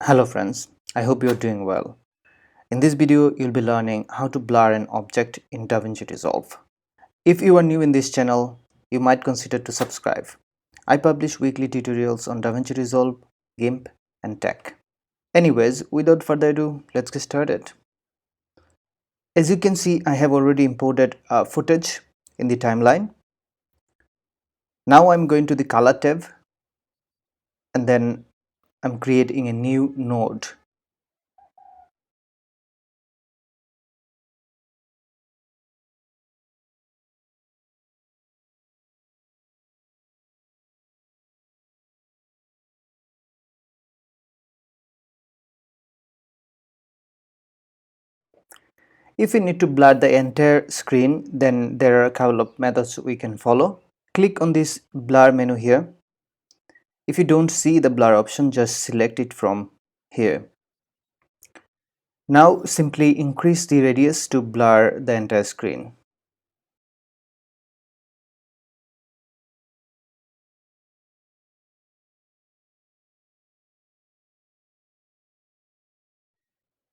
Hello friends, I hope you're doing well. In this video, you'll be learning how to blur an object in DaVinci Resolve. If you are new in this channel, you might consider to subscribe. I publish weekly tutorials on DaVinci Resolve, GIMP, and tech. Anyways, without further ado, let's get started. As you can see, I have already imported footage in the timeline. Now I'm going to the color tab and then I'm creating a new node. If we need to blur the entire screen, then there are a couple of methods we can follow. Click on this blur menu here. If you don't see the blur option, just select it from here. Now simply increase the radius to blur the entire screen.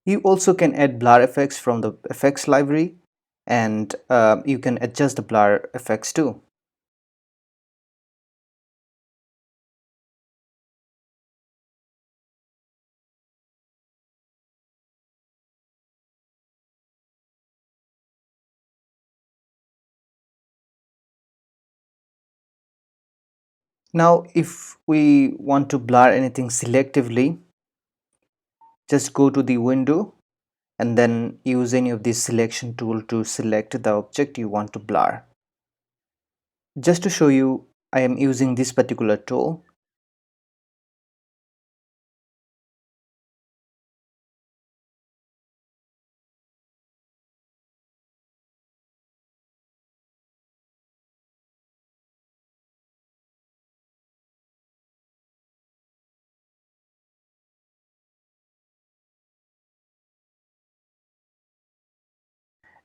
You also can add blur effects from the effects library, and you can adjust the blur effects too. Now if we want to blur anything selectively, just go to the window and then use any of this selection tool to select the object you want to blur. Just to show you, I am using this particular tool.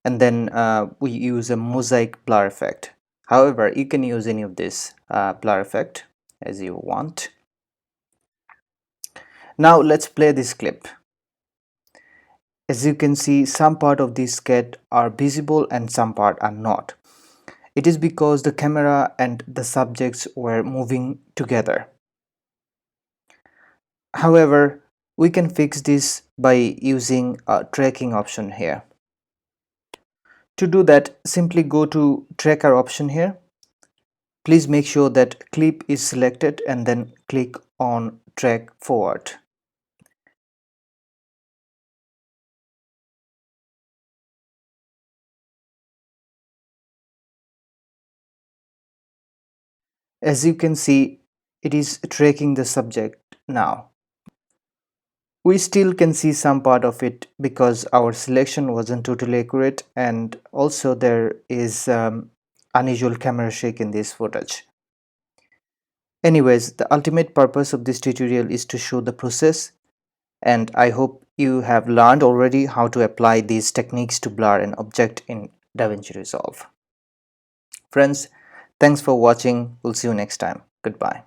And then we use a mosaic blur effect. However, you can use any of this blur effect as you want. Now let's play this clip. As you can see, some part of this sketch are visible and some part are not. It is because the camera and the subjects were moving together. However, we can fix this by using a tracking option here. To do that, simply go to tracker option here. Please make sure that clip is selected and then click on track forward. As you can see, it is tracking the subject now. We still can see some part of it because our selection wasn't totally accurate, and also there is unusual camera shake in this footage. Anyways, the ultimate purpose of this tutorial is to show the process, and I hope you have learned already how to apply these techniques to blur an object in DaVinci Resolve. Friends, thanks for watching. We'll see you next time. Goodbye.